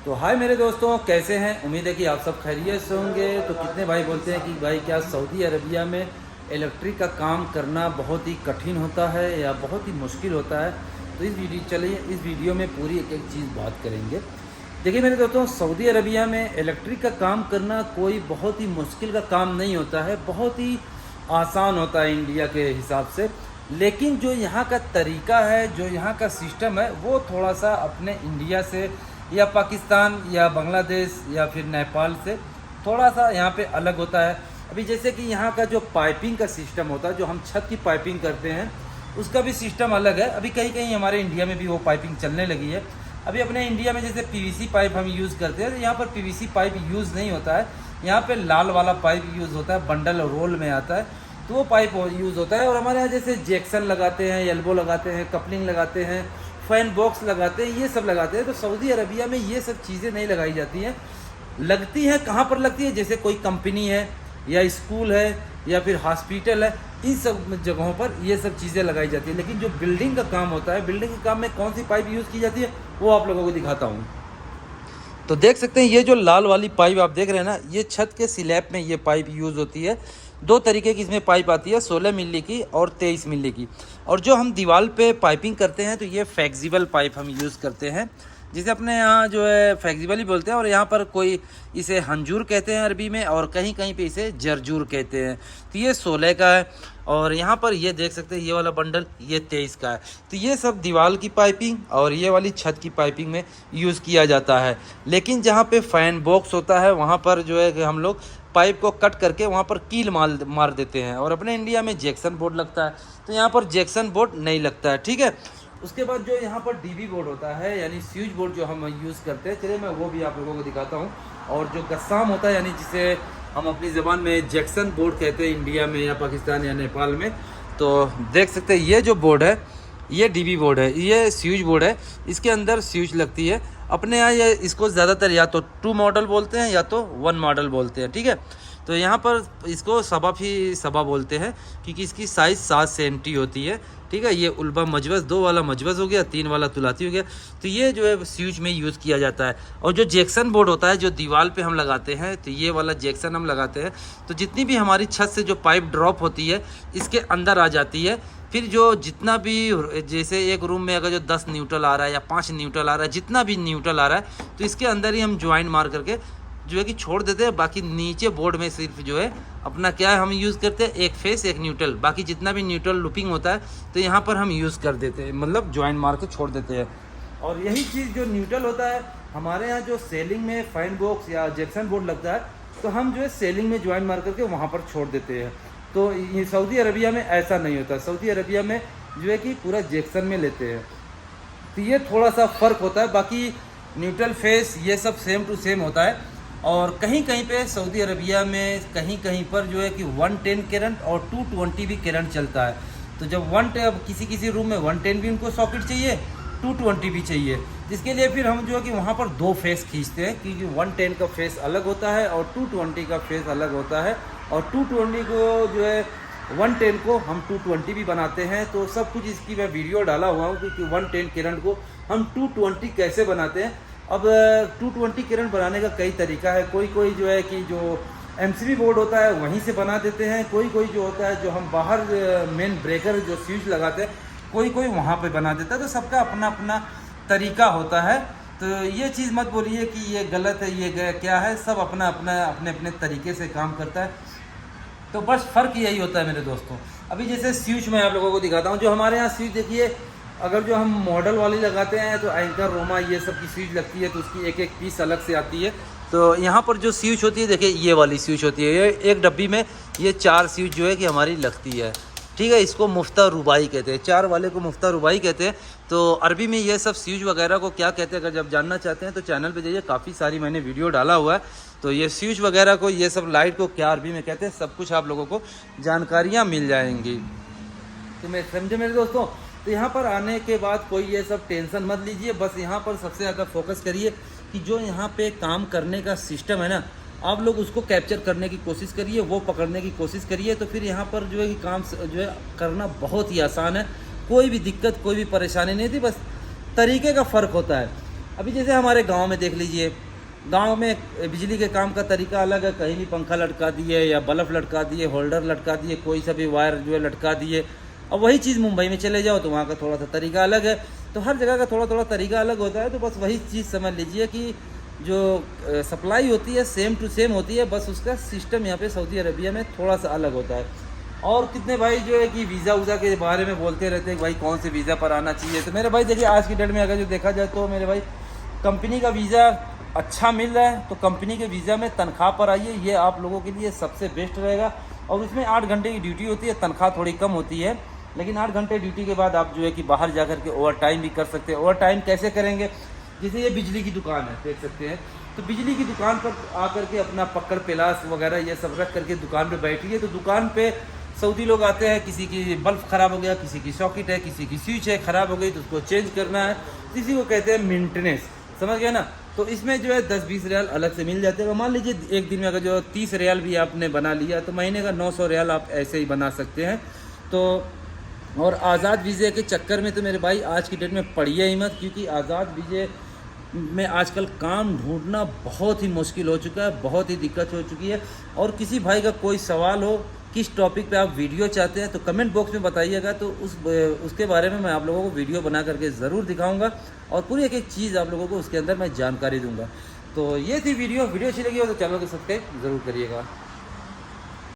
तो हाय मेरे दोस्तों, कैसे हैं? उम्मीद है कि आप सब खैरियत से होंगे। तो कितने भाई बोलते हैं कि भाई क्या सऊदी अरबिया में इलेक्ट्रिक का काम करना बहुत ही कठिन होता है या बहुत ही मुश्किल होता है। तो इस वीडियो में पूरी एक एक चीज़ बात करेंगे। देखिए मेरे दोस्तों, सऊदी अरबिया में इलेक्ट्रिक का काम करना कोई बहुत ही मुश्किल का काम नहीं होता है, बहुत ही आसान होता है इंडिया के हिसाब से। लेकिन जो यहाँ का तरीका है, जो यहाँ का सिस्टम है, वो थोड़ा सा अपने इंडिया से या पाकिस्तान या बांग्लादेश या फिर नेपाल से थोड़ा सा यहाँ पे अलग होता है। अभी जैसे कि यहाँ का जो पाइपिंग का सिस्टम होता है, जो हम छत की पाइपिंग करते हैं, उसका भी सिस्टम अलग है। अभी कहीं कहीं हमारे इंडिया में भी वो पाइपिंग चलने लगी है। अभी अपने इंडिया में जैसे पीवीसी पाइप हम यूज़ करते हैं, तो यहाँ पर पीवीसी पाइप यूज़ नहीं होता है। यहाँ पे लाल वाला पाइप यूज़ होता है, बंडल रोल में आता है, तो वो पाइप यूज़ होता है। और हमारे यहाँ जैसे जैक्सन लगाते हैं, एल्बो लगाते हैं, कपलिंग लगाते हैं, फैन बॉक्स लगाते हैं, ये सब लगाते हैं। तो सऊदी अरबिया में ये सब चीज़ें नहीं लगाई जाती हैं। लगती हैं कहाँ पर लगती है, जैसे कोई कंपनी है या स्कूल है या फिर हॉस्पिटल है, इन सब जगहों पर ये सब चीज़ें लगाई जाती है। लेकिन जो बिल्डिंग का काम होता है, बिल्डिंग के काम में कौन सी पाइप यूज़ की जाती है, वो आप लोगों को दिखाता हूँ। तो देख सकते हैं ये जो लाल वाली पाइप आप देख रहे हैं ना, ये छत के स्लैब में ये पाइप यूज़ होती है। दो तरीके की इसमें पाइप आती है, 16 मिली की और 23 मिली की। और जो हम दीवार पे पाइपिंग करते हैं, तो ये फ्लेक्सिबल पाइप हम यूज़ करते हैं, जिसे अपने यहाँ जो है फ्लेक्सिबल ही बोलते हैं। और यहाँ पर कोई इसे हंजूर कहते हैं अरबी में, और कहीं कहीं पे इसे जरजूर कहते हैं। तो ये 16 का है। और यहाँ पर ये देख सकते हैं ये वाला बंडल, ये 23 का है। तो ये सब दीवार की पाइपिंग और ये वाली छत की पाइपिंग में यूज़ किया जाता है। लेकिन जहाँ पे फैन बॉक्स होता है, वहाँ पर जो है कि हम लोग पाइप को कट करके वहाँ पर कील मार देते हैं। और अपने इंडिया में जैक्सन बोर्ड लगता है, तो यहाँ पर जैक्सन बोर्ड नहीं लगता है, ठीक है। उसके बाद जो यहाँ पर डीबी बोर्ड होता है, यानी स्विच बोर्ड जो हम यूज़ करते हैं, चलिए मैं वो भी आप लोगों को दिखाता हूँ। और जो गस्साम होता है, यानी जिसे हम अपनी ज़बान में जैक्सन बोर्ड कहते हैं इंडिया में या पाकिस्तान या नेपाल में, तो देख सकते हैं ये जो बोर्ड है, ये डीबी बोर्ड है, ये स्विच बोर्ड है। इसके अंदर स्विच लगती है। अपने यहाँ ये इसको ज़्यादातर या तो 2 मॉडल बोलते हैं या तो 1 मॉडल बोलते हैं, ठीक है। तो यहाँ पर इसको सबा बोलते हैं, क्योंकि इसकी साइज़ 7 सेंटी होती है, ठीक है। ये उल्बा मजवस, 2 वाला मजवस हो गया, 3 वाला तुलाती हो गया। तो ये जो है स्विच में यूज़ किया जाता है। और जो जैक्सन बोर्ड होता है, जो दीवार पे हम लगाते हैं, तो ये वाला जैक्सन हम लगाते हैं, तो जितनी भी हमारी छत से जो पाइप ड्रॉप होती है, इसके अंदर आ जाती है। फिर जो जितना भी, जैसे एक रूम में अगर जो 10 न्यूट्रल आ रहा है या 5 न्यूट्रल आ रहा है, जितना भी न्यूट्रल आ रहा है, तो इसके अंदर ही हम ज्वाइन मार करके जो है कि छोड़ देते हैं। बाकी नीचे बोर्ड में सिर्फ जो है अपना क्या है, हम यूज़ करते हैं एक फेस एक न्यूट्रल। बाकी जितना भी न्यूट्रल लूपिंग होता है, तो यहाँ पर हम यूज़ कर देते हैं, मतलब ज्वाइन मार के छोड़ देते हैं। और यही चीज़ जो न्यूट्रल होता है, हमारे यहाँ जो सेलिंग में फैन बॉक्स या जैक्सन बोर्ड लगता है, तो हम जो है सेलिंग में ज्वाइन मार करके वहाँ पर छोड़ देते हैं। तो ये सऊदी अरबिया में ऐसा नहीं होता। सऊदी अरबिया में जो है कि पूरा जैक्सन में लेते हैं। तो ये थोड़ा सा फ़र्क होता है। बाकी न्यूट्रल फेस ये सब सेम टू सेम होता है। और कहीं कहीं पे सऊदी अरबिया में कहीं कहीं पर जो है कि 110 करंट और 220 भी करंट चलता है। तो जब किसी रूम में 110 भी उनको सॉकेट चाहिए, 220 भी चाहिए, जिसके लिए फिर हम जो है कि वहाँ पर 2 फेस खींचते हैं, क्योंकि 110 का फेस अलग होता है और 220 का फेस अलग होता है। और 220 को जो है 110 को हम 220 भी बनाते हैं। तो सब कुछ इसकी मैं वीडियो डाला हुआ हूँ, क्योंकि 110 करंट को हम 220 कैसे बनाते हैं। अब 220 करंट बनाने का कई तरीका है। कोई कोई जो है कि जो एमसीबी बोर्ड होता है वहीं से बना देते हैं। कोई कोई जो होता है, जो हम बाहर मेन ब्रेकर जो स्विच लगाते हैं, कोई कोई वहाँ पे बना देता है। तो सबका अपना अपना तरीका होता है। तो ये चीज़ मत बोलिए कि ये गलत है, ये क्या है, सब अपना अपना अपने अपने तरीके से काम करता है। तो बस फ़र्क यही होता है मेरे दोस्तों। अभी जैसे स्विच मैं आप लोगों को दिखाता हूँ। जो हमारे यहाँ स्विच देखिए, अगर जो हम मॉडल वाली लगाते हैं, तो एंकर, रोमा, ये सब की स्विच लगती है, तो उसकी एक एक पीस अलग से आती है। तो यहाँ पर जो स्विच होती है, देखिए ये वाली स्विच होती है। ये एक डब्बी में ये 4 स्विच जो है कि हमारी लगती है, ठीक है। इसको मुफ्ता रुबाई कहते हैं, 4 वाले को मुफ्ता रुबाई कहते हैं। तो अरबी में ये सब स्विच वगैरह को क्या कहते हैं, अगर जब जानना चाहते हैं तो चैनल पे जाइए, काफ़ी सारी मैंने वीडियो डाला हुआ है। तो ये स्विच वगैरह को, ये सब लाइट को क्या अरबी में कहते हैं, सब कुछ आप लोगों को जानकारियाँ मिल जाएंगी। तो मैं समझे मेरे दोस्तों। तो यहाँ पर आने के बाद कोई ये सब टेंशन मत लीजिए। बस यहाँ पर सबसे ज़्यादा फोकस करिए कि जो यहाँ पे काम करने का सिस्टम है ना, आप लोग उसको कैप्चर करने की कोशिश करिए, वो पकड़ने की कोशिश करिए। तो फिर यहाँ पर जो है कि काम जो है करना बहुत ही आसान है। कोई भी दिक्कत, कोई भी परेशानी नहीं थी, बस तरीके का फ़र्क होता है। अभी जैसे हमारे गांव में देख लीजिए, गांव में बिजली के काम का तरीका अलग है, कहीं भी पंखा लटका दिए या बल्ब लटका दिए, होल्डर लटका दिए, कोई सा भी वायर जो है लटका दिए। और वही चीज़ मुंबई में चले जाओ तो वहाँ का थोड़ा सा तरीका अलग है। तो हर जगह का थोड़ा थोड़ा तरीका अलग होता है। तो बस वही चीज़ समझ लीजिए कि जो सप्लाई होती है सेम टू सेम होती है, बस उसका सिस्टम यहाँ पे सऊदी अरबिया में थोड़ा सा अलग होता है। और कितने भाई जो है कि वीज़ा वूज़ा के बारे में बोलते रहते हैं कि भाई कौन से वीज़ा पर आना चाहिए। तो मेरे भाई देखिए, आज की डेट में अगर जो देखा जाए तो मेरे भाई कंपनी का वीज़ा अच्छा मिल रहा है, तो कंपनी के वीज़ा में तनख्वाह पर आइए, ये आप लोगों के लिए सबसे बेस्ट रहेगा। और उसमें 8 घंटे की ड्यूटी होती है, तनख्वाह थोड़ी कम होती है, लेकिन 8 घंटे ड्यूटी के बाद आप जो है कि बाहर जा कर के ओवर टाइम भी कर सकते हैं। ओवर टाइम कैसे करेंगे, जैसे ये बिजली की दुकान है देख सकते हैं, तो बिजली की दुकान पर आकर के अपना पकड़ पिलास वगैरह ये सब रख करके दुकान पे बैठिए। तो दुकान पे सऊदी लोग आते हैं, किसी की बल्ब ख़राब हो गया, किसी की सॉकेट है, किसी की स्विच है ख़राब हो गई तो उसको चेंज करना है, किसी को कहते हैं मेंटेनेंस, समझ गए ना। तो इसमें जो है 10-20 रियाल अलग से मिल जाते हैं। मान लीजिए एक दिन में अगर जो 30 रियाल भी आपने बना लिया तो महीने का 900 रियाल आप ऐसे ही बना सकते हैं। तो और आज़ाद वीज़े के चक्कर में तो मेरे भाई आज की डेट में पड़िए ही मत, क्योंकि आज़ाद वीज़े में आजकल काम ढूंढना बहुत ही मुश्किल हो चुका है, बहुत ही दिक्कत हो चुकी है। और किसी भाई का कोई सवाल हो, किस टॉपिक पे आप वीडियो चाहते हैं तो कमेंट बॉक्स में बताइएगा, तो उसके बारे में मैं आप लोगों को वीडियो बना करके ज़रूर दिखाऊंगा और पूरी एक एक चीज़ आप लोगों को उसके अंदर मैं जानकारी दूंगा। तो ये थी वीडियो अच्छी लगी हो तो चैनल को सब्सक्राइब ज़रूर करिएगा।